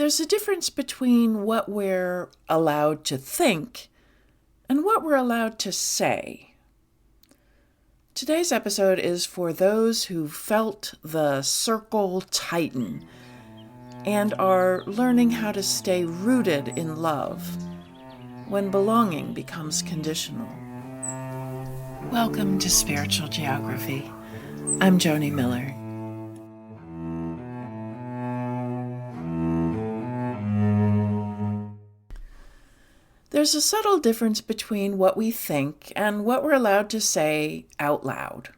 There's a difference between what we're allowed to think and what we're allowed to say. Today's episode is for those who felt the circle tighten and are learning how to stay rooted in love when belonging becomes conditional. Welcome to Spiritual Geography. I'm Joni Miller. There's a subtle difference between what we think and what we're allowed to say out loud.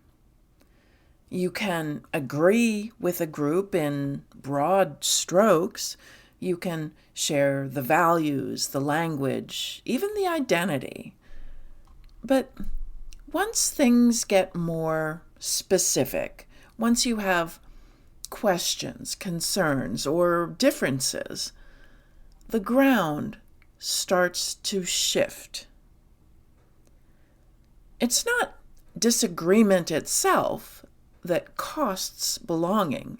You can agree with a group in broad strokes. You can share the values, the language, even the identity. But once things get more specific, once you have questions, concerns, or differences, the ground starts to shift. It's not disagreement itself that costs belonging.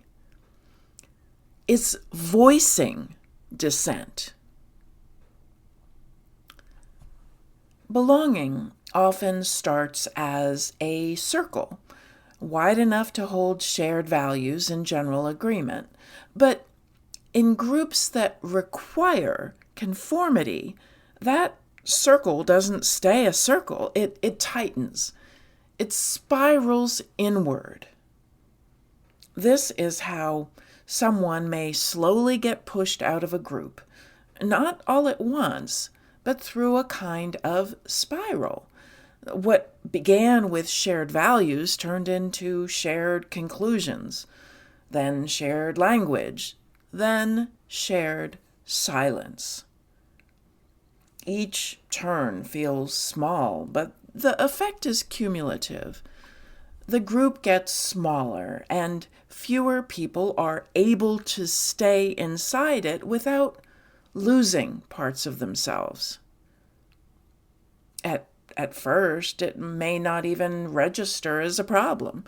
It's voicing dissent. Belonging often starts as a circle, wide enough to hold shared values and general agreement. But in groups that require conformity, that circle doesn't stay a circle. It tightens. It spirals inward. This is how someone may slowly get pushed out of a group, not all at once, but through a kind of spiral. What began with shared values turned into shared conclusions, then shared language, then shared silence. Each turn feels small, but the effect is cumulative. The group gets smaller, and fewer people are able to stay inside it without losing parts of themselves. At first, it may not even register as a problem.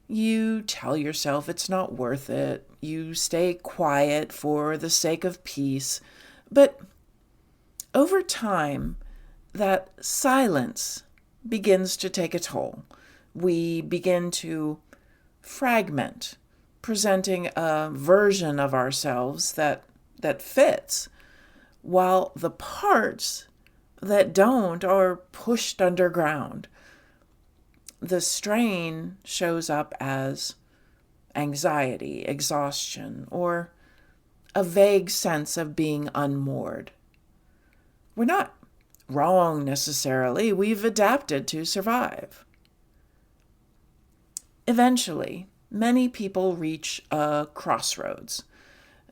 You tell yourself it's not worth it. You stay quiet for the sake of peace. But over time, that silence begins to take a toll. We begin to fragment, presenting a version of ourselves that fits, while the parts that don't are pushed underground. The strain shows up as anxiety, exhaustion, or a vague sense of being unmoored. We're not wrong necessarily. We've adapted to survive. Eventually, many people reach a crossroads.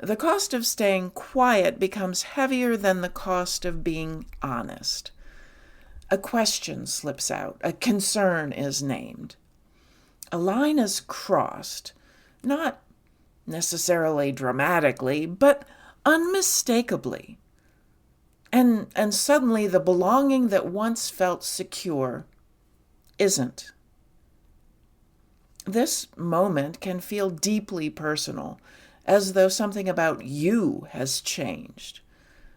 The cost of staying quiet becomes heavier than the cost of being honest. A question slips out. A concern is named. A line is crossed, not necessarily dramatically, but unmistakably. And suddenly the belonging that once felt secure isn't. This moment can feel deeply personal, as though something about you has changed,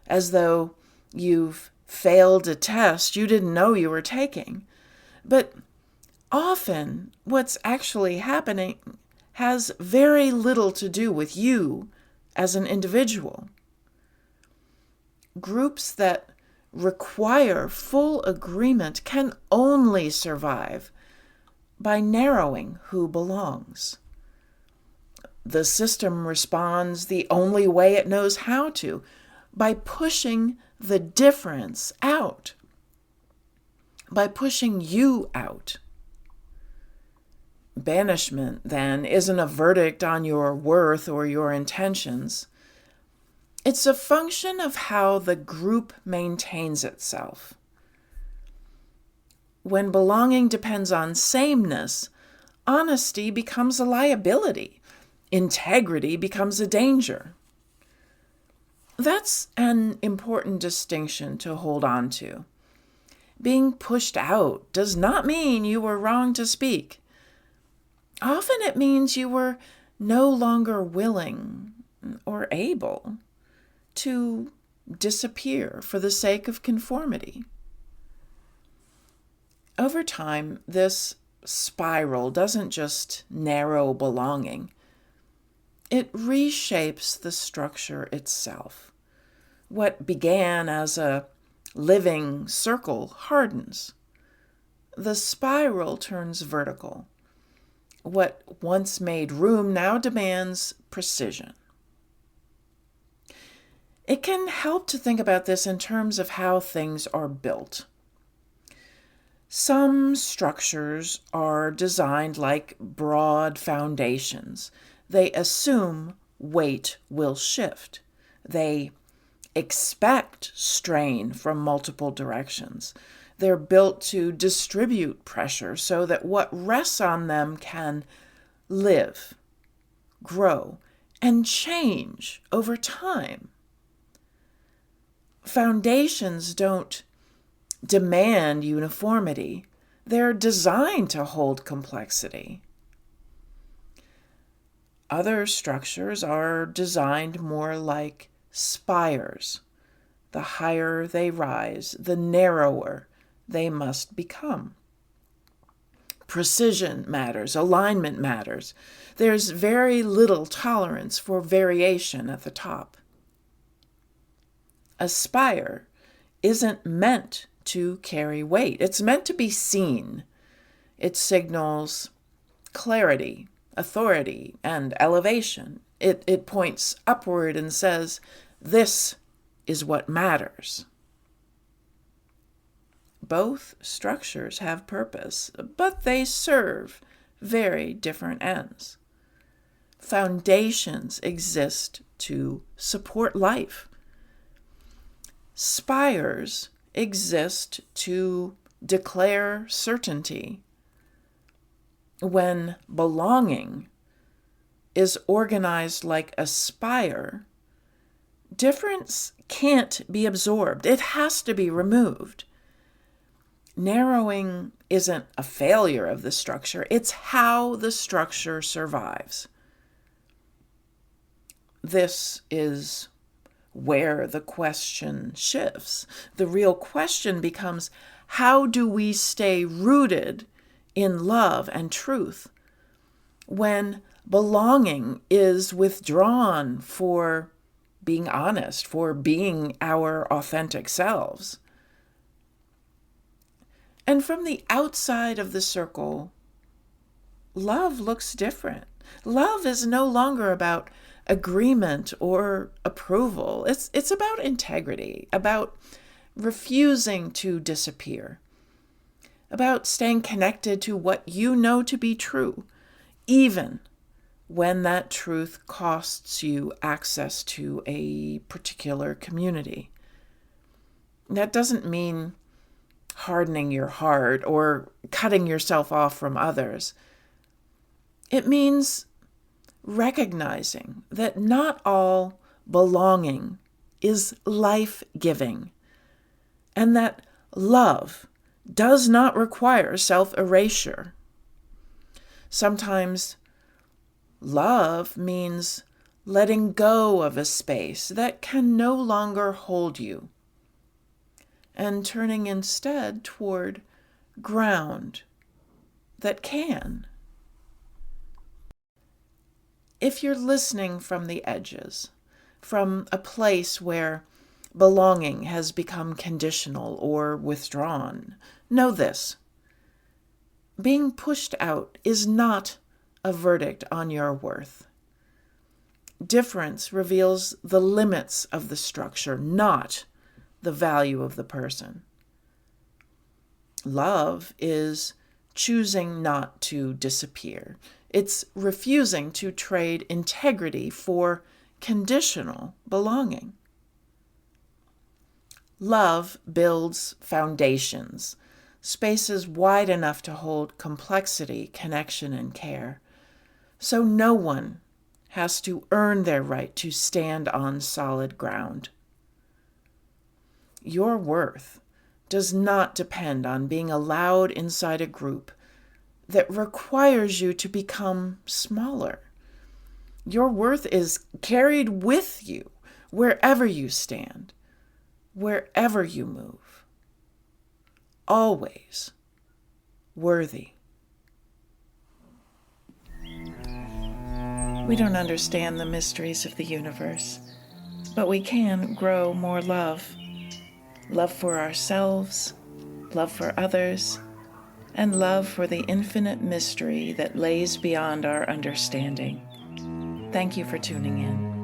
as though you've failed a test you didn't know you were taking. But often what's actually happening has very little to do with you as an individual. Groups that require full agreement can only survive by narrowing who belongs. The system responds the only way it knows how to, by pushing the difference out, by pushing you out. Banishment, then, isn't a verdict on your worth or your intentions. It's a function of how the group maintains itself. When belonging depends on sameness, honesty becomes a liability. Integrity becomes a danger. That's an important distinction to hold on to. Being pushed out does not mean you were wrong to speak. Often it means you were no longer willing or able. to disappear for the sake of conformity. Over time, this spiral doesn't just narrow belonging. It reshapes the structure itself. What began as a living circle hardens. The spiral turns vertical. What once made room now demands precision. It can help to think about this in terms of how things are built. Some structures are designed like broad foundations. They assume weight will shift. They expect strain from multiple directions. They're built to distribute pressure so that what rests on them can live, grow, and change over time. Foundations don't demand uniformity. They're designed to hold complexity. Other structures are designed more like spires. The higher they rise, the narrower they must become. Precision matters, alignment matters. There's very little tolerance for variation at the top. A spire isn't meant to carry weight. It's meant to be seen. It signals clarity, authority, and elevation. It points upward and says, this is what matters. Both structures have purpose, but they serve very different ends. Foundations exist to support life. Spires exist to declare certainty. When belonging is organized like a spire, difference can't be absorbed. It has to be removed. Narrowing isn't a failure of the structure. It's how the structure survives. This is where the question shifts. The real question becomes, how do we stay rooted in love and truth when belonging is withdrawn for being honest, for being our authentic selves? And from the outside of the circle, love looks different. Love is no longer about agreement or approval. It's about integrity, about refusing to disappear, about staying connected to what you know to be true, even when that truth costs you access to a particular community. That doesn't mean hardening your heart or cutting yourself off from others. It means recognizing that not all belonging is life-giving, and that love does not require self-erasure. Sometimes love means letting go of a space that can no longer hold you and turning instead toward ground that can. If you're listening from the edges, from a place where belonging has become conditional or withdrawn, know this: being pushed out is not a verdict on your worth. Difference reveals the limits of the structure, not the value of the person. Love is choosing not to disappear. It's refusing to trade integrity for conditional belonging. Love builds foundations, spaces wide enough to hold complexity, connection, and care, so no one has to earn their right to stand on solid ground. Your worth does not depend on being allowed inside a group that requires you to become smaller. Your worth is carried with you wherever you stand, wherever you move. Always worthy. We don't understand the mysteries of the universe, but we can grow more love. Love for ourselves, love for others, and love for the infinite mystery that lays beyond our understanding. Thank you for tuning in.